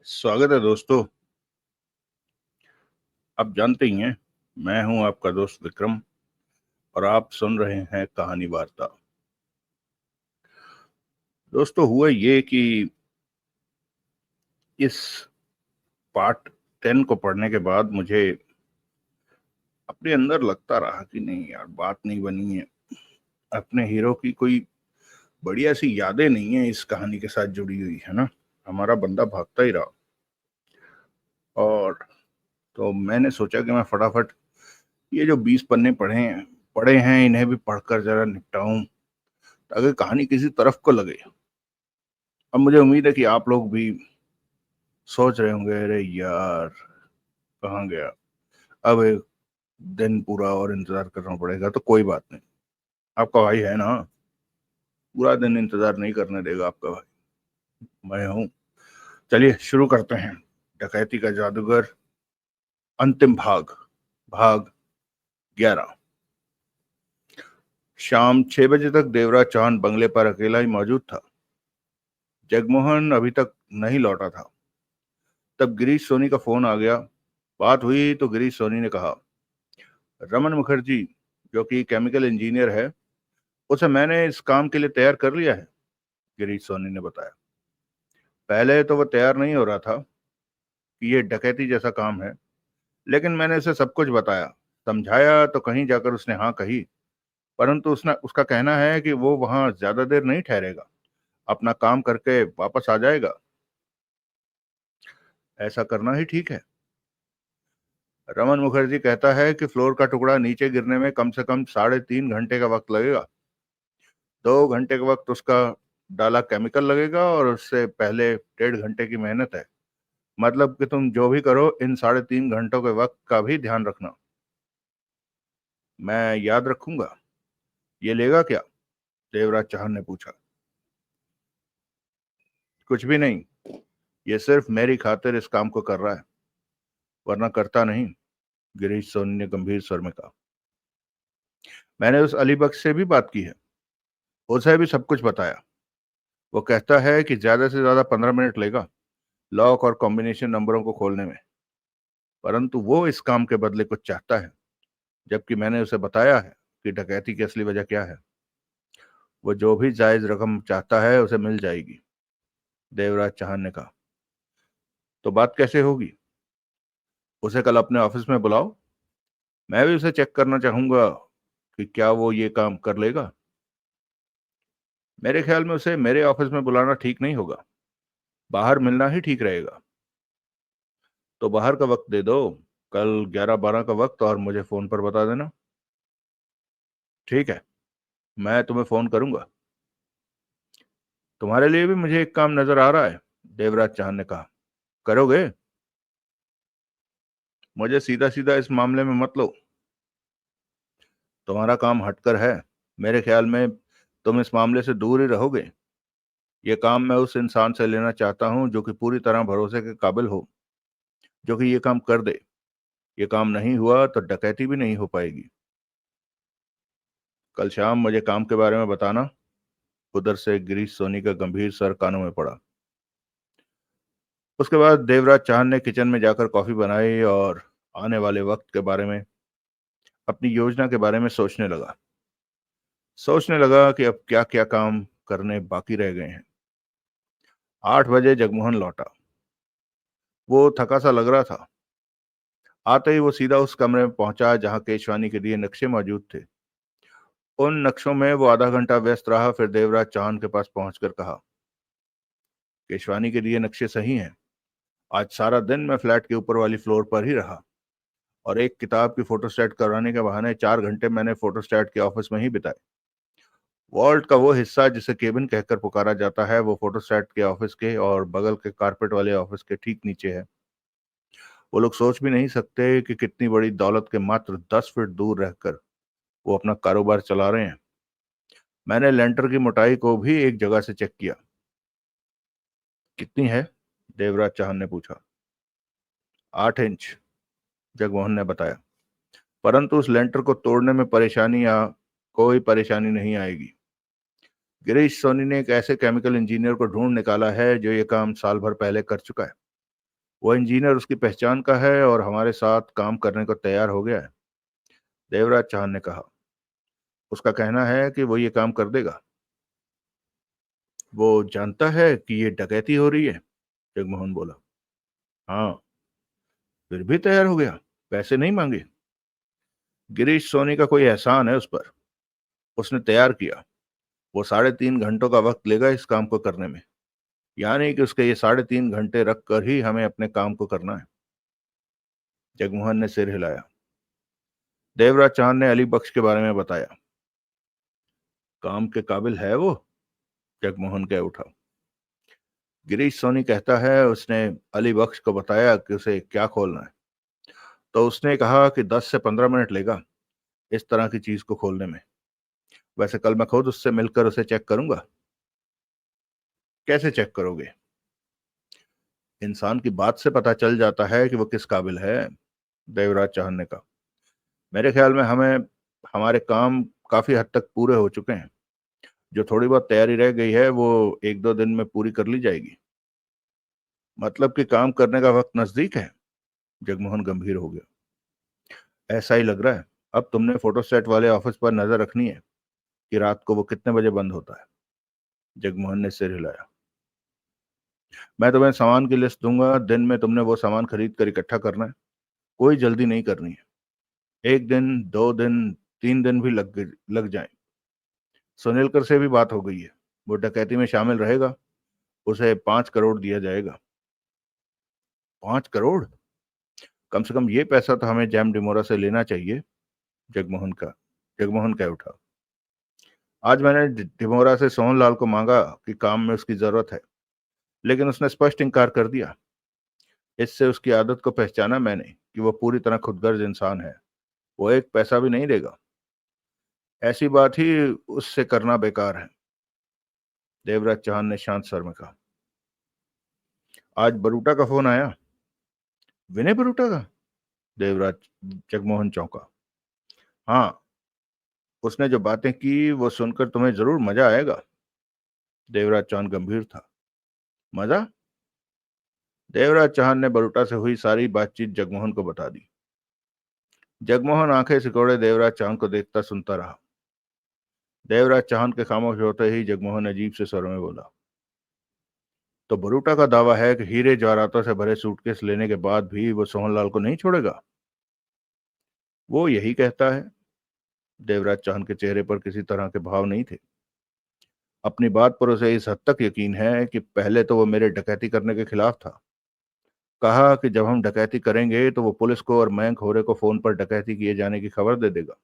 स्वागत है दोस्तों। आप जानते ही हैं, मैं हूं आपका दोस्त विक्रम और आप सुन रहे हैं कहानी वार्ता। दोस्तों, हुआ ये कि इस पार्ट 10 को पढ़ने के बाद मुझे अपने अंदर लगता रहा कि नहीं यार, बात नहीं बनी है। अपने हीरो की कोई बढ़िया सी यादें नहीं है इस कहानी के साथ जुड़ी हुई, है ना। हमारा बंदा भागता ही रहा और तो मैंने सोचा कि मैं फटाफट ये जो 20 पन्ने पढ़े हैं इन्हें भी पढ़कर जरा निपटाऊं, ताकि कहानी किसी तरफ को लगे। अब मुझे उम्मीद है कि आप लोग भी सोच रहे होंगे, अरे यार कहाँ गया, अब एक दिन पूरा और इंतजार करना पड़ेगा। तो कोई बात नहीं, आपका भाई है ना, पूरा दिन इंतजार नहीं करने देगा आपका भाई, मैं हूं। चलिए शुरू करते हैं। डकैती का जादूगर, अंतिम भाग, भाग 11। शाम 6 बजे तक देवराज चांद बंगले पर अकेला ही मौजूद था। जगमोहन अभी तक नहीं लौटा था। तब गिरीश सोनी का फोन आ गया। बात हुई तो गिरीश सोनी ने कहा, रमन मुखर्जी, जो कि केमिकल इंजीनियर है, उसे मैंने इस काम के लिए तैयार कर लिया है, गिरीश सोनी ने बताया। पहले तो वो तैयार नहीं हो रहा था कि ये डकैती जैसा काम है, लेकिन मैंने उसे सब कुछ बताया, समझाया, तो कहीं जाकर उसने हाँ कही। परंतु उसने उसका कहना है कि वो वहां ज्यादा देर नहीं ठहरेगा, अपना काम करके वापस आ जाएगा। ऐसा करना ही ठीक है। रमन मुखर्जी कहता है कि फ्लोर का टुकड़ा नीचे गिरने में कम से कम 3.5 घंटे का वक्त लगेगा। 2 घंटे का वक्त उसका डाला केमिकल लगेगा और उससे पहले 1.5 घंटे की मेहनत है। मतलब कि तुम जो भी करो, इन 3.5 घंटों के वक्त का भी ध्यान रखना। मैं याद रखूंगा। ये लेगा क्या, देवराज चौहान ने पूछा। कुछ भी नहीं, ये सिर्फ मेरी खातिर इस काम को कर रहा है, वरना करता नहीं, गिरीश सोनी ने गंभीर स्वर में कहा। मैंने उस अली बख्श से भी बात की है, उसे भी सब कुछ बताया। वो कहता है कि ज्यादा से ज्यादा 15 मिनट लेगा लॉक और कॉम्बिनेशन नंबरों को खोलने में, परंतु वो इस काम के बदले कुछ चाहता है, जबकि मैंने उसे बताया है कि डकैती की असली वजह क्या है। वो जो भी जायज रकम चाहता है उसे मिल जाएगी, देवराज चौहान ने कहा। तो बात कैसे होगी, उसे कल अपने ऑफिस में बुलाओ। मैं भी उसे चेक करना चाहूंगा कि क्या वो ये काम कर लेगा। मेरे ख्याल में उसे मेरे ऑफिस में बुलाना ठीक नहीं होगा, बाहर मिलना ही ठीक रहेगा। तो बाहर का वक्त दे दो, कल 11-12 का वक्त, और मुझे फोन पर बता देना। ठीक है, मैं तुम्हें फोन करूंगा। तुम्हारे लिए भी मुझे एक काम नजर आ रहा है, देवराज चौहान ने कहा। करोगे? मुझे सीधा सीधा इस मामले में मत लो, तुम्हारा काम हटकर है। मेरे ख्याल में तुम इस मामले से दूर ही रहोगे। ये काम मैं उस इंसान से लेना चाहता हूं जो कि पूरी तरह भरोसे के काबिल हो, जो कि ये काम कर दे। ये काम नहीं हुआ तो डकैती भी नहीं हो पाएगी। कल शाम मुझे काम के बारे में बताना। उधर से गिरीश सोनी का गंभीर स्वर कानों में पड़ा। उसके बाद देवराज चांद ने किचन में जाकर कॉफी बनाई और आने वाले वक्त के बारे में, अपनी योजना के बारे में सोचने लगा कि अब क्या क्या काम करने बाकी रह गए हैं। 8 बजे जगमोहन लौटा। वो थका सा लग रहा था। आते ही वो सीधा उस कमरे में पहुंचा जहां केशवानी के दिए नक्शे मौजूद थे। उन नक्शों में वो आधा घंटा व्यस्त रहा, फिर देवराज चांद के पास पहुंचकर कहा, केशवानी के दिए नक्शे सही हैं। आज सारा दिन मैं फ्लैट के ऊपर वाली फ्लोर पर ही रहा और एक किताब की फोटोस्टेट कराने के बहाने 4 घंटे मैंने फोटोस्टेट के ऑफिस में ही बिताए। वॉल्ट का वो हिस्सा जिसे केबिन कहकर पुकारा जाता है, वो फोटोस्टेट के ऑफिस के और बगल के कारपेट वाले ऑफिस के ठीक नीचे है। वो लोग सोच भी नहीं सकते कि कितनी बड़ी दौलत के मात्र 10 फीट दूर रहकर वो अपना कारोबार चला रहे हैं। मैंने लेंटर की मोटाई को भी एक जगह से चेक किया। कितनी है, देवराज चौहान ने पूछा। 8 इंच, जगमोहन ने बताया। परंतु उस लेंटर को तोड़ने में परेशानी या कोई परेशानी नहीं आएगी। गिरीश सोनी ने एक ऐसे केमिकल इंजीनियर को ढूंढ निकाला है जो ये काम साल भर पहले कर चुका है। वो इंजीनियर उसकी पहचान का है और हमारे साथ काम करने को तैयार हो गया है, देवराज चौहान ने कहा। उसका कहना है कि वो ये काम कर देगा। वो जानता है कि ये डकैती हो रही है, जगमोहन बोला। हाँ, फिर भी तैयार हो गया, पैसे नहीं मांगे। गिरीश सोनी का कोई एहसान है उस पर, उसने तैयार किया। वो 3.5 घंटों का वक्त लेगा इस काम को करने में, यानी कि उसके ये 3.5 घंटे रख कर ही हमें अपने काम को करना है। जगमोहन ने सिर हिलाया। देवराज चांद ने अली बख्श के बारे में बताया। काम के काबिल है वो, जगमोहन कह उठा। गिरीश सोनी कहता है उसने अली बख्श को बताया कि उसे क्या खोलना है, तो उसने कहा कि 10 से 15 मिनट लेगा इस तरह की चीज को खोलने में। वैसे कल मैं खुद उससे मिलकर उसे चेक करूंगा। कैसे चेक करोगे? इंसान की बात से पता चल जाता है कि वो किस काबिल है, देवराज चौहान ने कहा। मेरे ख्याल में हमें हमारे काम काफी हद तक पूरे हो चुके हैं। जो थोड़ी बहुत तैयारी रह गई है वो 1-2 दिन में पूरी कर ली जाएगी। मतलब कि काम करने का वक्त नजदीक है, जगमोहन गंभीर हो गया। ऐसा ही लग रहा है। अब तुमने फोटोस्टेट वाले ऑफिस पर नजर रखनी है कि रात को वो कितने बजे बंद होता है, जगमोहन ने सिर हिलाया। मैं तुम्हें सामान की लिस्ट दूंगा, दिन में तुमने वो सामान खरीद कर इकट्ठा करना है। कोई जल्दी नहीं करनी है। 1 दिन, 2 दिन, 3 दिन भी लग जाए। सुनीलकर से भी बात हो गई है, वो डकैती में शामिल रहेगा। उसे 5 करोड़ दिया जाएगा। 5 करोड़? कम से कम ये पैसा तो हमें जैम डिमोरा से लेना चाहिए, जगमोहन कह उठा। आज मैंने डिमोरा से सोहनलाल को मांगा कि काम में उसकी जरूरत है, लेकिन उसने स्पष्ट इनकार कर दिया। इससे उसकी आदत को पहचाना मैंने कि वो पूरी तरह खुदगर्ज इंसान है। वो एक पैसा भी नहीं देगा। ऐसी बात ही उससे करना बेकार है, देवराज चौहान ने शांत स्वर में कहा। आज बरूटा का फोन आया? विनय बरूटा का? देवराज जगमोहन चौंका। हाँ, उसने जो बातें की वो सुनकर तुम्हें जरूर मजा आएगा। देवराज चौहान गंभीर था। मजा? देवराज चौहान ने बरूटा से हुई सारी बातचीत जगमोहन को बता दी। जगमोहन आंखें सिकोड़े देवराज चौहान को देखता सुनता रहा। देवराज चौहान के खामोश होते ही जगमोहन अजीब से स्वर में बोला। तो बरूटा का दावा है कि हीरे जवाहरातों से भरे सूटकेस लेने के बाद भी वो सोहनलाल को नहीं छोड़ेगा? वो यही कहता है। देवराज चौहान के चेहरे पर किसी तरह के भाव नहीं थे। अपनी बात पर उसे इस हद तक यकीन है कि पहले तो वो मेरे डकैती करने के खिलाफ था। कहा कि जब हम डकैती करेंगे तो वो पुलिस को और मयंक होरे को फोन पर डकैती किए जाने की खबर दे देगा।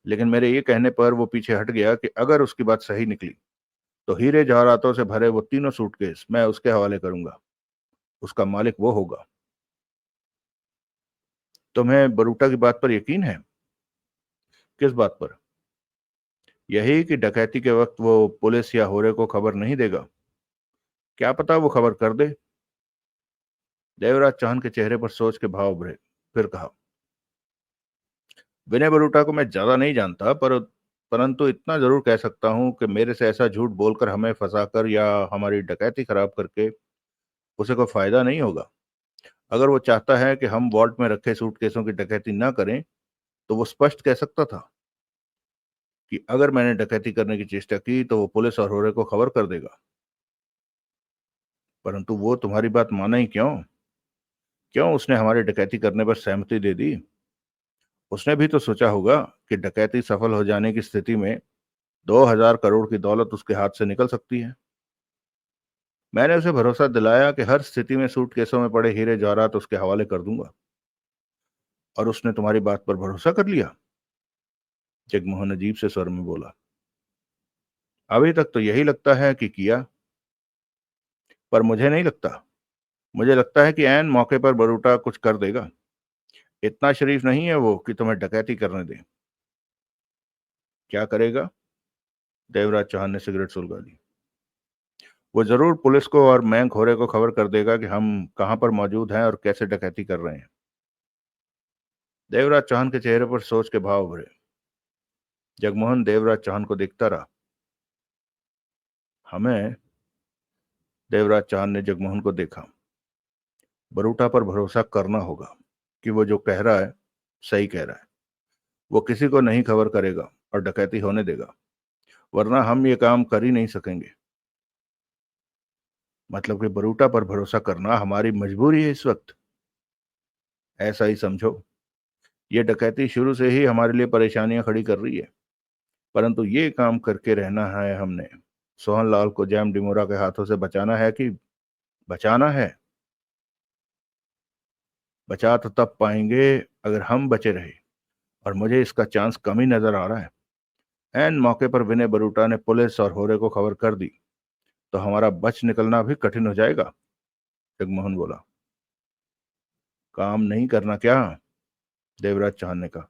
लेकिन मेरे ये कहने पर वो पीछे हट गया कि अगर उसकी बात सही निकली तो हीरे जवाहरातों से भरे वो तीनों सूटकेस मैं उसके हवाले करूंगा। उसका मालिक वो होगा। तुम्हें बरूटा की बात पर यकीन है? किस बात पर? यही कि डकैती के वक्त वो पुलिस या होरे को खबर नहीं देगा। क्या पता वो खबर कर दे। देवराज चौहान के चेहरे पर सोच के भाव उभरे। फिर कहा। विनय बरूटा को मैं ज्यादा नहीं जानता, परंतु इतना जरूर कह सकता हूं कि मेरे से ऐसा झूठ बोलकर हमें फंसाकर या हमारी डकैती खराब करके उसे कोई फायदा नहीं होगा। अगर वो चाहता है कि हम वॉल्ट में रखे सूटकेसों की डकैती ना करें तो वो स्पष्ट कह सकता था कि अगर मैंने डकैती करने की चेष्टा की तो वो पुलिस और होरे को खबर कर देगा। परंतु वो तुम्हारी बात माना ही क्यों? क्यों उसने हमारी डकैती करने पर सहमति दे दी? उसने भी तो सोचा होगा कि डकैती सफल हो जाने की स्थिति में 2,000 करोड़ की दौलत उसके हाथ से निकल सकती है। मैंने उसे भरोसा दिलाया कि हर स्थिति में सूटकेसों में पड़े हीरे जवाहरात उसके हवाले कर दूंगा। और उसने तुम्हारी बात पर भरोसा कर लिया, जगमोहन अजीब से स्वर में बोला। अभी तक तो यही लगता है कि किया, पर मुझे नहीं लगता। मुझे लगता है कि ऐन मौके पर बरूटा कुछ कर देगा। इतना शरीफ नहीं है वो कि तुम्हें डकैती करने दे। क्या करेगा? देवराज चौहान ने सिगरेट सुलगा ली। वो जरूर पुलिस को और मयंक होरे को खबर कर देगा कि हम कहां पर मौजूद हैं और कैसे डकैती कर रहे हैं। देवराज चौहान के चेहरे पर सोच के भाव उभरे। जगमोहन देवराज चौहान को देखता रहा। हमें? देवराज चौहान ने जगमोहन को देखा। बरूटा पर भरोसा करना होगा कि वो जो कह रहा है सही कह रहा है। वो किसी को नहीं खबर करेगा और डकैती होने देगा, वरना हम ये काम कर ही नहीं सकेंगे। मतलब कि बरूटा पर भरोसा करना हमारी मजबूरी है इस वक्त। ऐसा ही समझो। ये डकैती शुरू से ही हमारे लिए परेशानियां खड़ी कर रही है, परंतु ये काम करके रहना है हमने। सोहन लाल को जैम डिमोरा के हाथों से बचाना है कि बचाना है। बचा तो तब पाएंगे अगर हम बचे रहे, और मुझे इसका चांस कम ही नजर आ रहा है। एन मौके पर विनय बरूटा ने पुलिस और होरे को खबर कर दी तो हमारा बच निकलना भी कठिन हो जाएगा। जगमोहन बोला। काम नहीं करना क्या? देवराज चौहान ने कहा।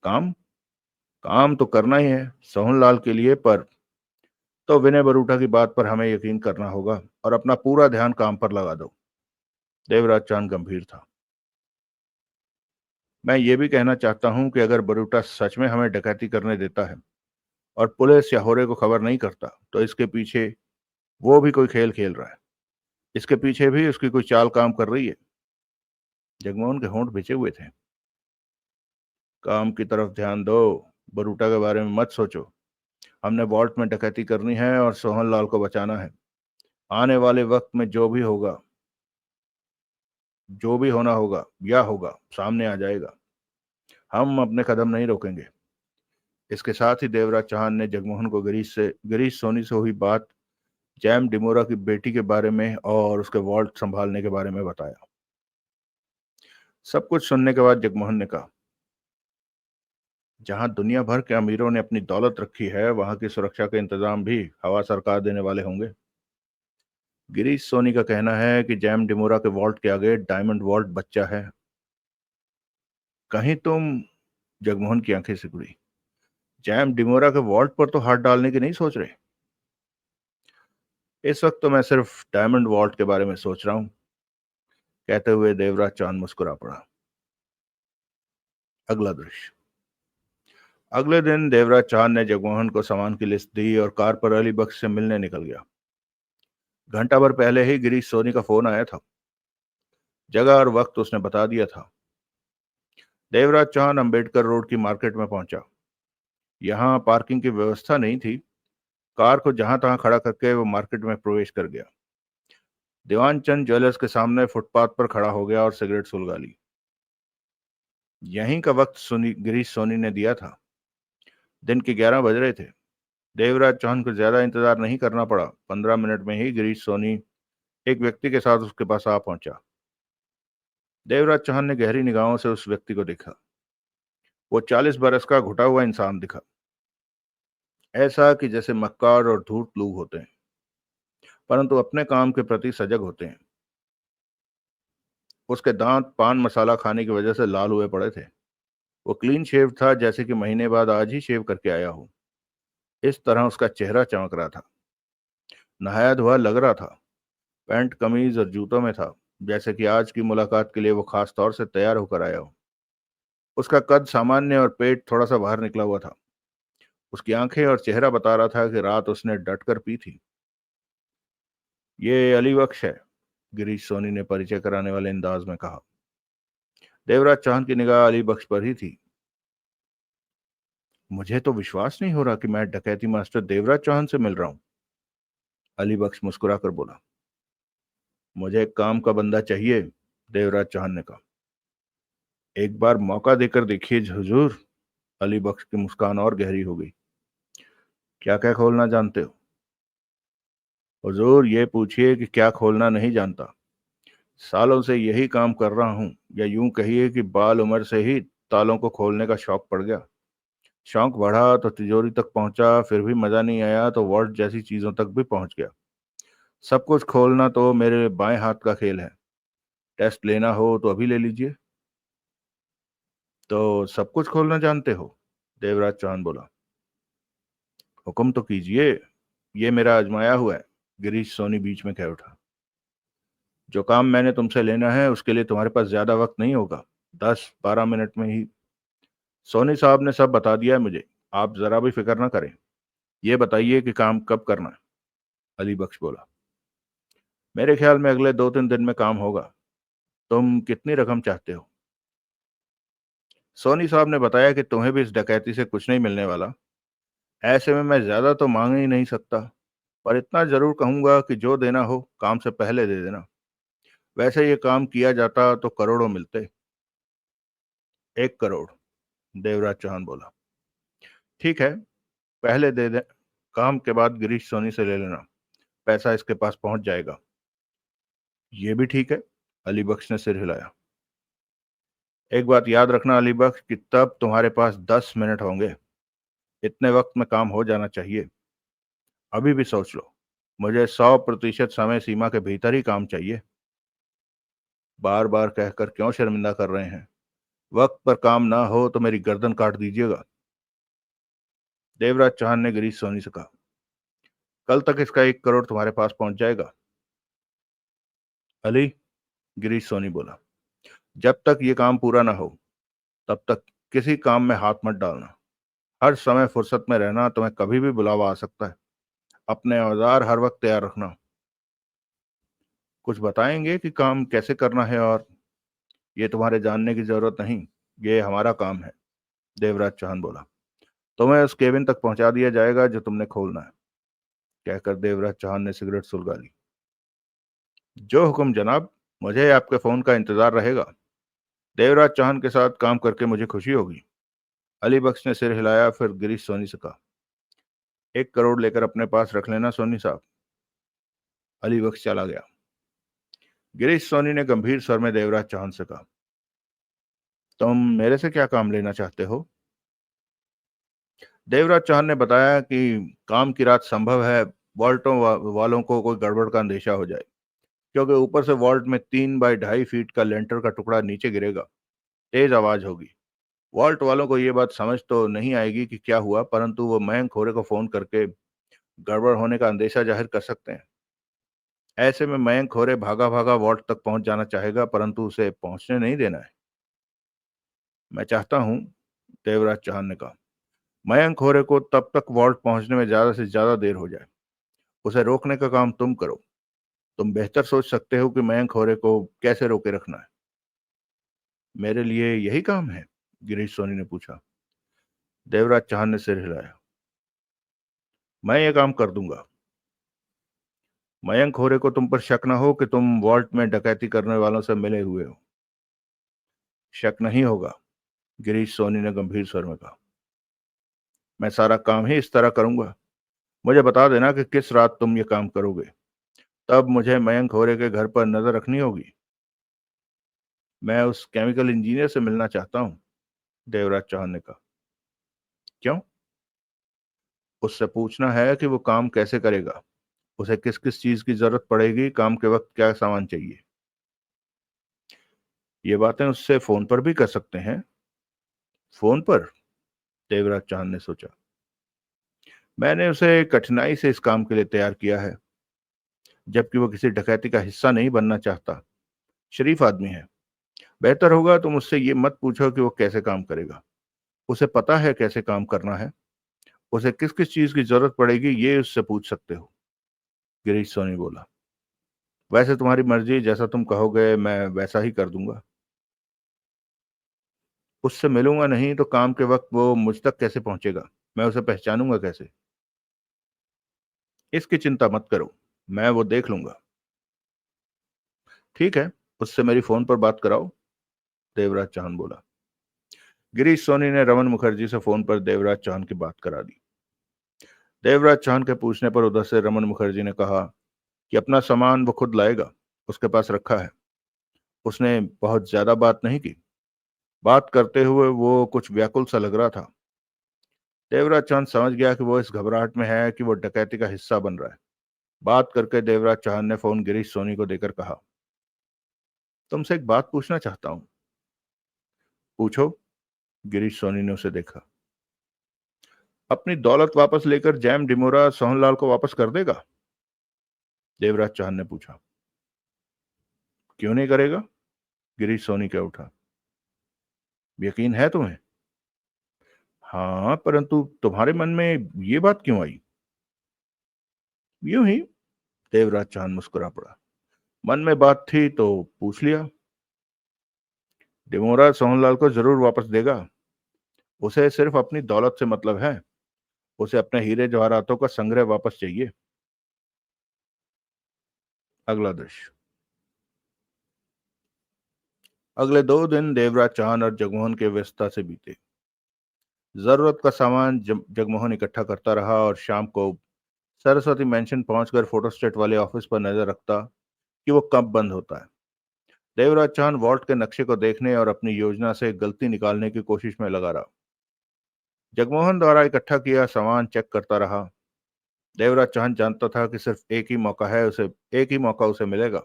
काम काम तो करना ही है सोहनलाल के लिए, पर तो विनय बरूटा की बात पर हमें यकीन करना होगा और अपना पूरा ध्यान काम पर लगा दो। देवराज चांद गंभीर था। मैं ये भी कहना चाहता हूं कि अगर बरूटा सच में हमें डकैती करने देता है और पुलिस या होरे को खबर नहीं करता, तो इसके पीछे वो भी कोई खेल खेल रहा है। इसके पीछे भी उसकी कोई चाल काम कर रही है। जगमोहन के होंठ भिजे हुए थे। काम की तरफ ध्यान दो, बरूटा के बारे में मत सोचो। हमने वॉल्ट में डकैती करनी है और सोहन लाल को बचाना है। आने वाले वक्त में जो भी होना होगा या होगा सामने आ जाएगा। हम अपने कदम नहीं रोकेंगे। इसके साथ ही देवराज चौहान ने जगमोहन को गिरीश सोनी से हुई बात, जैम डिमोरा की बेटी के बारे में और उसके वॉल्ट संभालने के बारे में बताया। सब कुछ सुनने के बाद जगमोहन ने कहा, जहां दुनिया भर के अमीरों ने अपनी दौलत रखी है, वहां की सुरक्षा के इंतजाम भी हवा सरकार देने वाले होंगे। गिरीश सोनी का कहना है कि जैम डिमोरा के वॉल्ट के आगे डायमंड वॉल्ट बच्चा है। कहीं तुम? जगमोहन की आंखें सिकुड़ी। जैम डिमोरा के वॉल्ट पर तो हाथ डालने की नहीं सोच रहे? इस वक्त तो मैं सिर्फ डायमंड वॉल्ट के बारे में सोच रहा हूं, कहते हुए देवराज चांद मुस्कुरा पड़ा। अगला दृश्य। अगले दिन देवराज चांद ने जगमोहन को सामान की लिस्ट दी और कार पर अली बख्श से मिलने निकल गया। घंटा भर पहले ही गिरीश सोनी का फोन आया था। जगह और वक्त उसने बता दिया था। देवराज चौहान अंबेडकर रोड की मार्केट में पहुंचा। यहाँ पार्किंग की व्यवस्था नहीं थी। कार को जहां तहां खड़ा करके वो मार्केट में प्रवेश कर गया। दीवान चंद ज्वेलर्स के सामने फुटपाथ पर खड़ा हो गया और सिगरेट सुलगा ली। यहीं का वक्त गिरीश सोनी ने दिया था। दिन के 11 बज रहे थे। देवराज चौहान को ज्यादा इंतजार नहीं करना पड़ा। 15 मिनट में ही गिरीश सोनी एक व्यक्ति के साथ उसके पास आ पहुंचा। देवराज चौहान ने गहरी निगाहों से उस व्यक्ति को देखा। वो 40 बरस का घुटा हुआ इंसान दिखा, ऐसा कि जैसे मक्कार और धूर्त लोग होते हैं, परंतु अपने काम के प्रति सजग होते हैं। उसके दांत पान मसाला खाने की वजह से लाल हुए पड़े थे। वो क्लीन शेव था, जैसे कि महीने बाद आज ही शेव करके आया हो। इस तरह उसका चेहरा चमक रहा था, नहाया धोया लग रहा था। पैंट कमीज और जूतों में था, जैसे कि आज की मुलाकात के लिए वो खास तौर से तैयार होकर आया हो। उसका कद सामान्य और पेट थोड़ा सा बाहर निकला हुआ था। उसकी आंखें और चेहरा बता रहा था कि रात उसने डट कर पी थी। ये अली बख्श है, गिरीश सोनी ने परिचय कराने वाले अंदाज में कहा। देवराज चौहान की निगाह अली बख्श पर ही थी। मुझे तो विश्वास नहीं हो रहा कि मैं डकैती मास्टर देवराज चौहान से मिल रहा हूं, अली बख्श मुस्कुराकर बोला। मुझे एक काम का बंदा चाहिए, देवराज चौहान ने कहा। एक बार मौका देकर देखिए हुजूर। अली बख्श की मुस्कान और गहरी हो गई। क्या क्या खोलना जानते हो? हुजूर ये पूछिए कि क्या खोलना नहीं जानता। सालों से यही काम कर रहा हूं, या यूं कहिए कि बाल उम्र से ही तालों को खोलने का शौक पड़ गया। शौक बढ़ा तो तिजोरी तक पहुंचा, फिर भी मजा नहीं आया तो वॉल्ट जैसी चीजों तक भी पहुंच गया। सब कुछ खोलना तो मेरे बाएं हाथ का खेल है। टेस्ट लेना हो तो अभी ले लीजिए। तो सब कुछ खोलना जानते हो? देवराज चौहान बोला। हुक्म तो कीजिए, ये मेरा आजमाया हुआ है, गिरीश सोनी बीच में कह उठा। जो काम मैंने तुमसे लेना है उसके लिए तुम्हारे पास ज्यादा वक्त नहीं होगा। 10-12 मिनट में ही सोनी साहब ने सब बता दिया है मुझे। आप जरा भी फिक्र ना करें। ये बताइए कि काम कब करना है? अली बख्श बोला। मेरे ख्याल में अगले 2-3 दिन में काम होगा। तुम कितनी रकम चाहते हो? सोनी साहब ने बताया कि तुम्हें भी इस डकैती से कुछ नहीं मिलने वाला। ऐसे में मैं ज्यादा तो मांग ही नहीं सकता, पर इतना जरूर कहूंगा कि जो देना हो काम से पहले दे देना। वैसे ये काम किया जाता तो करोड़ों मिलते। 1 करोड़, देवराज चौहान बोला। ठीक है, पहले दे दे, काम के बाद गिरीश सोनी से ले लेना, पैसा इसके पास पहुंच जाएगा। ये भी ठीक है, अली बख्श ने सिर हिलाया। एक बात याद रखना अली बख्श, कि तब तुम्हारे पास 10 मिनट होंगे। इतने वक्त में काम हो जाना चाहिए। अभी भी सोच लो, मुझे 100% समय सीमा के भीतर ही काम चाहिए। बार बार कहकर क्यों शर्मिंदा कर रहे हैं? वक्त पर काम ना हो तो मेरी गर्दन काट दीजिएगा। देवराज चौहान ने गिरीश सोनी से कहा। कल तक इसका 1 करोड़ तुम्हारे पास पहुंच जाएगा। अली, गिरीश सोनी बोला, जब तक ये काम पूरा ना हो तब तक किसी काम में हाथ मत डालना। हर समय फुर्सत में रहना, तुम्हें कभी भी बुलावा आ सकता है। अपने औजार हर वक्त तैयार रखना। कुछ बताएंगे कि काम कैसे करना है? और ये तुम्हारे जानने की जरूरत नहीं, ये हमारा काम है, देवराज चौहान बोला। तुम्हें उस केबिन तक पहुंचा दिया जाएगा जो तुमने खोलना है, कहकर देवराज चौहान ने सिगरेट सुलगा ली। जो हुक्म जनाब, मुझे आपके फोन का इंतजार रहेगा। देवराज चौहान के साथ काम करके मुझे खुशी होगी। अली बख्श ने सिर हिलाया, फिर गिरीश सोनी से कहा, 1 करोड़ लेकर अपने पास रख लेना सोनी साहब। अली बख्श चला गया। गिरीश सोनी ने गंभीर स्वर में देवराज चौहान से कहा, तुम मेरे से क्या काम लेना चाहते हो? देवराज चौहान ने बताया कि काम की रात संभव है वालों को कोई गड़बड़ का अंदेशा हो जाए, क्योंकि ऊपर से वॉल्ट में 3 बाई 2.5 फीट का लेंटर का टुकड़ा नीचे गिरेगा। तेज आवाज होगी। वॉल्ट वालों को ये बात समझ तो नहीं आएगी कि क्या हुआ, परंतु वो मयंक खोरे को फोन करके गड़बड़ होने का अंदेशा जाहिर कर सकते हैं। ऐसे में मयंक खोरे भागा भागा वॉल्ट तक पहुंच जाना चाहेगा, परंतु उसे पहुंचने नहीं देना है। मैं चाहता हूं, देवराज चौहान ने कहा, मयंक खोरे को तब तक वॉल्ट पहुंचने में ज्यादा से ज्यादा देर हो जाए। उसे रोकने का काम तुम करो। तुम बेहतर सोच सकते हो कि मयंक खोरे को कैसे रोके रखना है। मेरे लिए यही काम है? गिरीश सोनी ने पूछा। देवराज चौहान ने सिर हिलाया। मैं ये काम कर दूंगा। मयंक खोरे को तुम पर शक न हो कि तुम वॉल्ट में डकैती करने वालों से मिले हुए हो। शक नहीं होगा, गिरीश सोनी ने गंभीर स्वर में कहा। मैं सारा काम ही इस तरह करूंगा। मुझे बता देना कि किस रात तुम ये काम करोगे, तब मुझे मयंक खोरे के घर पर नजर रखनी होगी। मैं उस केमिकल इंजीनियर से मिलना चाहता हूँ, देवराज चौहान ने कहा। क्यों? उससे पूछना है कि वो काम कैसे करेगा, उसे किस किस चीज की जरूरत पड़ेगी, काम के वक्त क्या सामान चाहिए। ये बातें उससे फोन पर भी कर सकते हैं। फोन पर? देवराज चौहान ने सोचा। मैंने उसे कठिनाई से इस काम के लिए तैयार किया है, जबकि वो किसी डकैती का हिस्सा नहीं बनना चाहता। शरीफ आदमी है। बेहतर होगा तुम उससे ये मत पूछो कि वो कैसे काम करेगा। उसे पता है कैसे काम करना है। उसे किस किस चीज की जरूरत पड़ेगी ये उससे पूछ सकते हो, गिरीश सोनी बोला। वैसे तुम्हारी मर्जी, जैसा तुम कहोगे मैं वैसा ही कर दूंगा। उससे मिलूंगा नहीं तो काम के वक्त वो मुझ तक कैसे पहुंचेगा? मैं उसे पहचानूंगा कैसे? इसकी चिंता मत करो, मैं वो देख लूंगा। ठीक है, उससे मेरी फोन पर बात कराओ, देवराज चौहान बोला। गिरीश सोनी ने रमन मुखर्जी से फोन पर देवराज चौहान की बात करा दी। देवराज चौहान के पूछने पर उधर से रमन मुखर्जी ने कहा कि अपना सामान वो खुद लाएगा, उसके पास रखा है। उसने बहुत ज्यादा बात नहीं की। बात करते हुए वो कुछ व्याकुल सा लग रहा था। देवराज चौहान समझ गया कि वो इस घबराहट में है कि वो डकैती का हिस्सा बन रहा है। बात करके देवराज चौहान ने फोन गिरीश सोनी को देकर कहा, तुमसे एक बात पूछना चाहता हूँ। पूछो, गिरीश सोनी ने उसे देखा। अपनी दौलत वापस लेकर जैम डिमोरा सोहनलाल को वापस कर देगा? देवराज चौहान ने पूछा। क्यों नहीं करेगा? गिरीश सोनी कह उठा। यकीन है तुम्हें? हाँ, परंतु तुम्हारे मन में ये बात क्यों आई? यूं ही, देवराज चौहान मुस्कुरा पड़ा। मन में बात थी तो पूछ लिया। डिमोरा सोहनलाल को जरूर वापस देगा। उसे सिर्फ अपनी दौलत से मतलब है। उसे अपने हीरे जवाहरातों का संग्रह वापस चाहिए। अगला दृश्य। अगले 2 दिन देवराज चौहान और जगमोहन के व्यस्तता से बीते। जरूरत का सामान जगमोहन इकट्ठा करता रहा और शाम को सरस्वती मेंशन पहुंचकर फोटोस्टेट वाले ऑफिस पर नजर रखता कि वो कब बंद होता है। देवराज चौहान वॉल्ट के नक्शे को देखने और अपनी योजना से गलती निकालने की कोशिश में लगा रहा। जगमोहन द्वारा इकट्ठा किया सामान चेक करता रहा। देवराज चौहान जानता था कि सिर्फ एक ही मौका उसे मिलेगा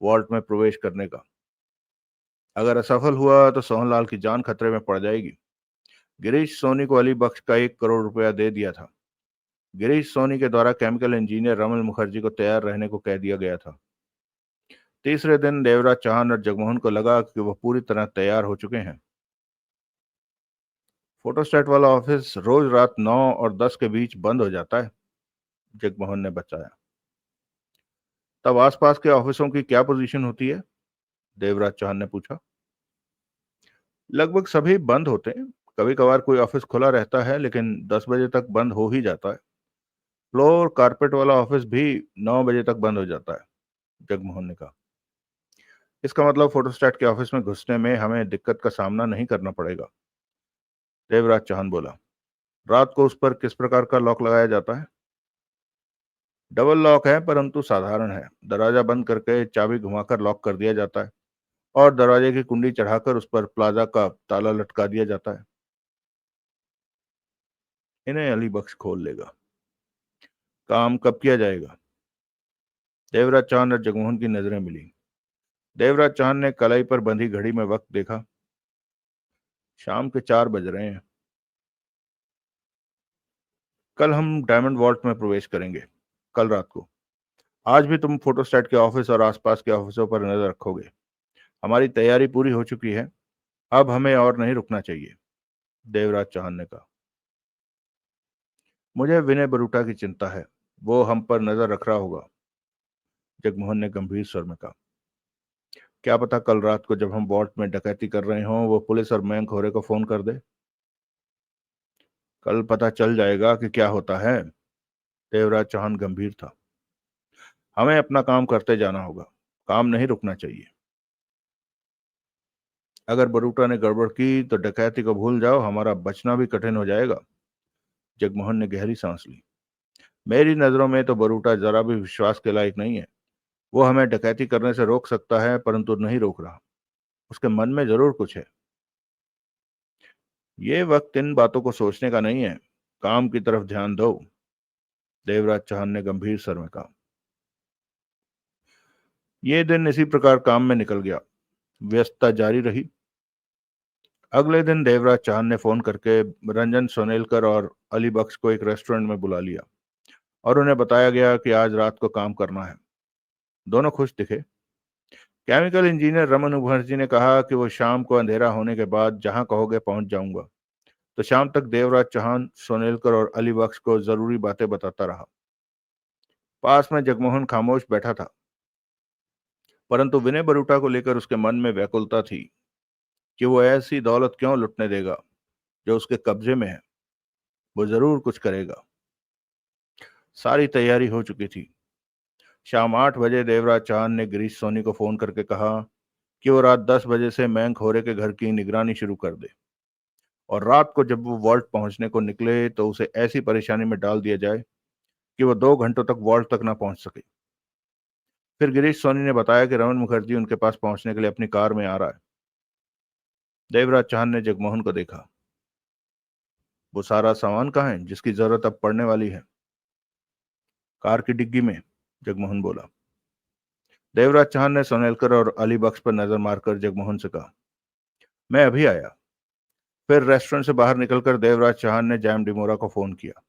वॉल्ट में प्रवेश करने का। अगर असफल हुआ तो सोहनलाल की जान खतरे में पड़ जाएगी। गिरीश सोनी को अली बख्श का 1 करोड़ रुपया दे दिया था। गिरीश सोनी के द्वारा केमिकल इंजीनियर रमन मुखर्जी को तैयार रहने को कह दिया गया था। तीसरे दिन देवराज चौहान और जगमोहन को लगा कि वह पूरी तरह तैयार हो चुके हैं। फोटोस्टेट वाला ऑफिस रोज रात 9 और 10 के बीच बंद हो जाता है, जगमोहन ने बताया। तब आसपास के ऑफिसों की क्या पोजीशन होती है? देवराज चौहान ने पूछा। लगभग सभी बंद होते हैं। कभी कभार कोई ऑफिस खुला रहता है, लेकिन 10 बजे तक बंद हो ही जाता है। फ्लोर कारपेट वाला ऑफिस भी 9 बजे तक बंद हो जाता है, जगमोहन ने कहा। इसका मतलब फोटोस्टेट के ऑफिस में घुसने में हमें दिक्कत का सामना नहीं करना पड़ेगा, देवराज चौहान बोला। रात को उस पर किस प्रकार का लॉक लगाया जाता है? डबल लॉक है, परंतु साधारण है। दरवाजा बंद करके चाबी घुमाकर लॉक कर दिया जाता है और दरवाजे की कुंडी चढ़ाकर उस पर प्लाजा का ताला लटका दिया जाता है। इन्हें अली बख्श खोल लेगा। काम कब किया जाएगा? देवराज चौहान और जगमोहन की नजरें मिली। देवराज चौहान ने कलाई पर बंधी घड़ी में वक्त देखा। शाम के 4 बज रहे हैं। कल हम डायमंड वॉल्ट में प्रवेश करेंगे, कल रात को। आज भी तुम फोटोस्टेट के ऑफिस और आसपास के ऑफिसों पर नजर रखोगे। हमारी तैयारी पूरी हो चुकी है। अब हमें और नहीं रुकना चाहिए, देवराज चौहान ने कहा। मुझे विनय बरूटा की चिंता है। वो हम पर नजर रख रहा होगा, जगमोहन ने गंभीर स्वर में कहा। क्या पता कल रात को जब हम वॉल्ट में डकैती कर रहे हों वो पुलिस और मैं खोरे को फोन कर दे। कल पता चल जाएगा कि क्या होता है, देवराज चौहान गंभीर था। हमें अपना काम करते जाना होगा। काम नहीं रुकना चाहिए। अगर बरूटा ने गड़बड़ की तो डकैती को भूल जाओ, हमारा बचना भी कठिन हो जाएगा। जगमोहन ने गहरी सांस ली। मेरी नजरों में तो बरूटा जरा भी विश्वास के लायक नहीं है। वो हमें डकैती करने से रोक सकता है, परंतु नहीं रोक रहा। उसके मन में जरूर कुछ है। ये वक्त इन बातों को सोचने का नहीं है। काम की तरफ ध्यान दो, देवराज चौहान ने गंभीर स्वर में कहा। ये दिन इसी प्रकार काम में निकल गया। व्यस्तता जारी रही। अगले दिन देवराज चौहान ने फोन करके रंजन सोनेलकर और अली बख्श को एक रेस्टोरेंट में बुला लिया और उन्हें बताया गया कि आज रात को काम करना है। दोनों खुश दिखे। केमिकल इंजीनियर रमन मुखर्जी ने कहा कि वो शाम को अंधेरा होने के बाद जहां कहोगे पहुंच जाऊंगा। तो शाम तक देवराज चौहान सोनेलकर और अली बख्श को जरूरी बातें बताता रहा। पास में जगमोहन खामोश बैठा था, परंतु विनय बरूटा को लेकर उसके मन में व्याकुलता थी कि वो ऐसी दौलत क्यों लुटने देगा जो उसके कब्जे में है। वो जरूर कुछ करेगा। सारी तैयारी हो चुकी थी। शाम 8 बजे देवराज चौहान ने गिरीश सोनी को फोन करके कहा कि वो रात 10 बजे से मैंग खोरे के घर की निगरानी शुरू कर दे और रात को जब वो वॉल्ट पहुंचने को निकले तो उसे ऐसी परेशानी में डाल दिया जाए कि वो 2 घंटों तक वॉल्ट तक ना पहुंच सके। फिर गिरीश सोनी ने बताया कि रमन मुखर्जी उनके पास पहुंचने के लिए अपनी कार में आ रहा है। देवराज चौहान ने जगमोहन को देखा। वो सारा सामान कहाँ है जिसकी जरूरत अब पड़ने वाली है? कार की डिग्गी में, जगमोहन बोला। देवराज चौहान ने सोनेलकर और अली बख्श पर नजर मारकर जगमोहन से कहा, मैं अभी आया। फिर रेस्टोरेंट से बाहर निकलकर देवराज चौहान ने जैम डिमोरा को फोन किया।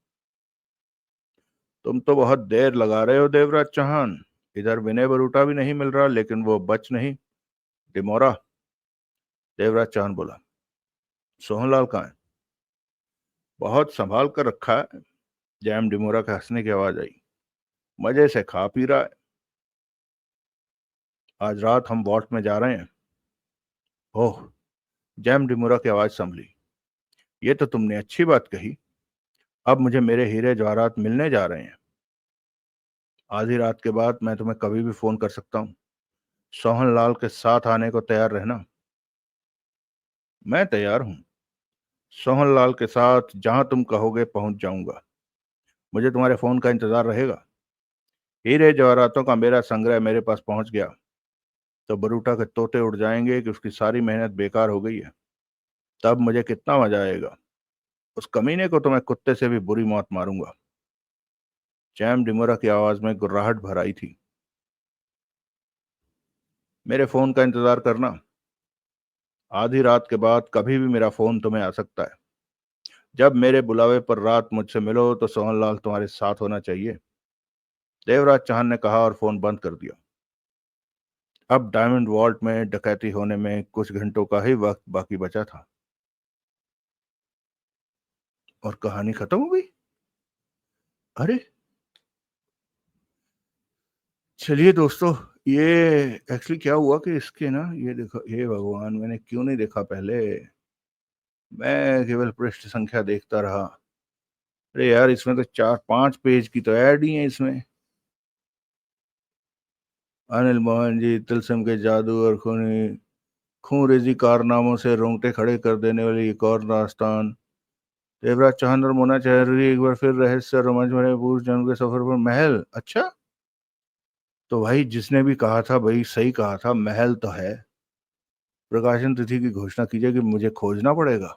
तुम तो बहुत देर लगा रहे हो देवराज चौहान। इधर विनय बरूटा भी नहीं मिल रहा, लेकिन वो बच नहीं। डिमोरा, देवराज चौहान बोला। सोहनलाल कहाँ है? बहुत संभाल कर रखा है। जैम डिमोरा के हंसने की आवाज आई। मजे से खा पी रहा है। आज रात हम वॉल्ट में जा रहे हैं। ओह, जैम डिमोरा की आवाज संभली। ये तो तुमने अच्छी बात कही। अब मुझे मेरे हीरे जवाहरात मिलने जा रहे हैं। आधी रात के बाद मैं तुम्हें कभी भी फोन कर सकता हूँ। सोहन लाल के साथ आने को तैयार रहना। मैं तैयार हूँ। सोहन लाल के साथ जहां तुम कहोगे पहुंच जाऊंगा। मुझे तुम्हारे फोन का इंतजार रहेगा। हीरे जवाहरातों का मेरा संग्रह मेरे पास पहुंच गया तो बरूटा के तोते उड़ जाएंगे कि उसकी सारी मेहनत बेकार हो गई है। तब मुझे कितना मजा आएगा। उस कमीने को तो मैं कुत्ते से भी बुरी मौत मारूंगा। जैम डिमोरा की आवाज में गुर्राहट भर आई थी। मेरे फोन का इंतजार करना। आधी रात के बाद कभी भी मेरा फोन तुम्हें आ सकता है। जब मेरे बुलावे पर रात मुझसे मिलो तो सोहनलाल तुम्हारे साथ होना चाहिए। देवराज चौहान ने कहा और फोन बंद कर दिया। अब डायमंड वॉल्ट में डकैती होने में कुछ घंटों का ही वक्त बाकी बचा था। और कहानी खत्म हो गई। अरे चलिए दोस्तों, ये एक्चुअली क्या हुआ कि इसके ना, ये देखो, ये भगवान, मैंने क्यों नहीं देखा पहले। मैं केवल पृष्ठ संख्या देखता रहा। अरे यार, इसमें तो 4-5 पेज की तो ऐड ही है इसमें। अनिल मोहन जी, तिलस्म के जादू और खूंरेजी कारनामों से रोंगटे खड़े कर देने वाली एक और दास्तान। देवराज चौहान और मोना चौधरी एक बार फिर रहस्य और रोमांच भरे पूर्व जन्म के सफर पर। महल, अच्छा। तो भाई जिसने भी कहा था भाई सही कहा था, महल तो है। प्रकाशन तिथि की घोषणा कीजिए कि मुझे खोजना पड़ेगा।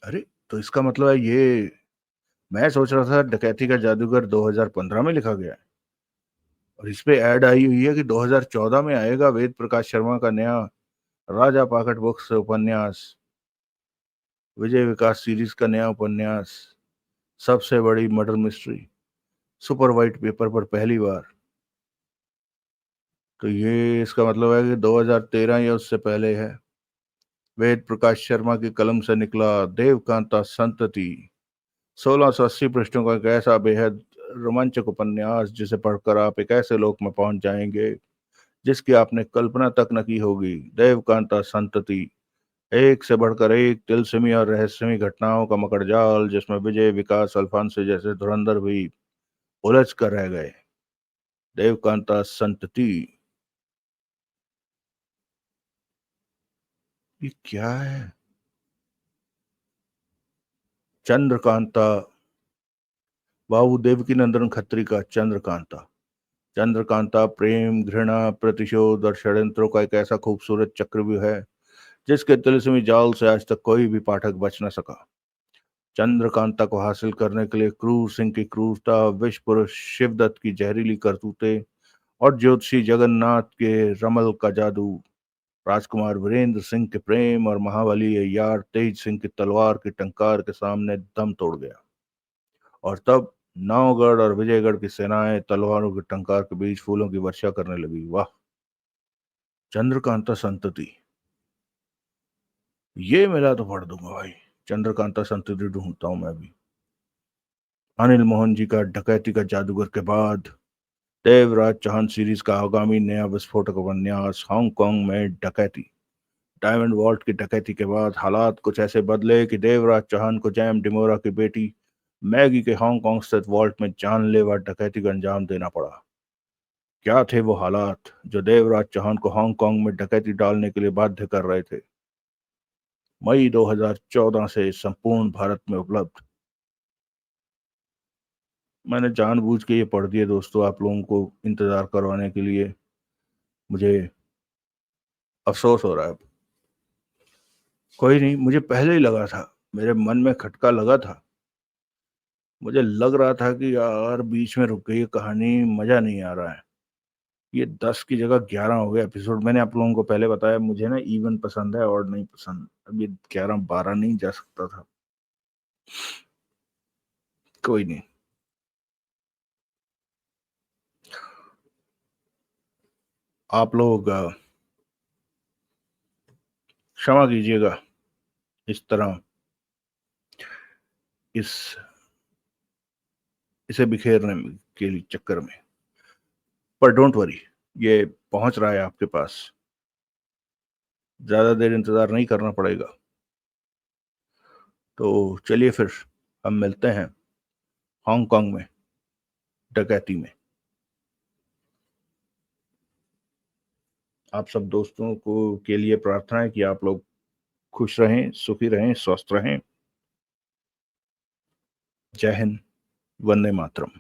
अरे, तो इसका मतलब है ये, मैं सोच रहा था डकैती का जादूगर 2015 में लिखा गया है और इस पे ऐड आई हुई है कि 2014 में आएगा वेद प्रकाश शर्मा का नया राजा पाकट बुक्स उपन्यास, विजय विकास सीरीज का नया उपन्यास, सबसे बड़ी murder mystery, super white paper पर पहली बार। तो ये इसका मतलब है कि 2013 या उससे पहले है। वेद प्रकाश शर्मा की कलम से निकला देवकांता संतति, 1680 पृष्ठों का एक ऐसा बेहद रोमांचक उपन्यास जिसे पढ़कर आप एक ऐसे लोक में पहुंच जाएंगे जिसकी आपने कल्पना तक न की होगी। देवकांता संतति, एक से बढ़कर एक तिलस्मी और रहस्यमय घटनाओं का मकड़जाल जिसमें विजय विकास अल्फांसो जैसे धुरंधर भी उलझ कर रह गए। देवकांता संतति। ये क्या है? चंद्रकांता, बाबू देवकीनंदन खत्री का चंद्रकांता। चंद्रकांता प्रेम, घृणा, प्रतिशोध और षड्यंत्रों का एक ऐसा खूबसूरत चक्रव्यूह है जिसके तिलस्मी जाल से आज तक कोई भी पाठक बच न सका। चंद्रकांता को हासिल करने के लिए क्रूर सिंह की क्रूरता, विष पुरुष शिवदत्त की जहरीली करतूतें और ज्योतिषी जगन्नाथ के रमल का जादू, राजकुमार वीरेंद्र सिंह के प्रेम और महाबली यार तेज सिंह की तलवार की टंकार के सामने दम तोड़ गया। और तब नौगढ़ और विजयगढ़ की सेनाएं तलवारों की टंकार के बीच फूलों की वर्षा करने लगी। वाह! चंद्रकांता संतति, ये मिला तो पढ़ दूंगा भाई। चंद्रकांता संतति ढूंढता हूं मैं भी। अनिल मोहन जी का डकैती का जादूगर के बाद देवराज चौहान सीरीज का आगामी नया विस्फोटक उपन्यास, हांगकांग में डकैती। डायमंड वॉल्ट की डकैती के बाद हालात कुछ ऐसे बदले कि देवराज चौहान को जैम डिमोरा की बेटी मैगी के हांगकांग स्थित वॉल्ट में जानलेवा डकैती का अंजाम देना पड़ा। क्या थे वो हालात जो देवराज चौहान को हांगकांग में डकैती डालने के लिए बाध्य कर रहे थे? मई 2014 से संपूर्ण भारत में उपलब्ध। मैंने जानबूझ के ये पढ़ दिए दोस्तों, आप लोगों को इंतजार करवाने के लिए। मुझे अफसोस हो रहा है। कोई नहीं, मुझे पहले ही लगा था, मेरे मन में खटका लगा था। मुझे लग रहा था कि यार बीच में रुक गई ये कहानी, मजा नहीं आ रहा है। ये 10 की जगह 11 हो गया एपिसोड। मैंने आप लोगों को पहले बताया मुझे ना इवन पसंद है और नहीं पसंद। अब ये 11-12 नहीं जा सकता था। कोई नहीं। आप लोग क्षमा कीजिएगा इस तरह इस इसे बिखेरने के लिए चक्कर में। पर डोंट वरी, ये पहुंच रहा है आपके पास। ज़्यादा देर इंतज़ार नहीं करना पड़ेगा। तो चलिए फिर हम मिलते हैं हांगकांग में डकैती में। आप सब दोस्तों को के लिए प्रार्थना है कि आप लोग खुश रहें, सुखी रहें, स्वस्थ रहें। जय हिंद, वंदे मातरम।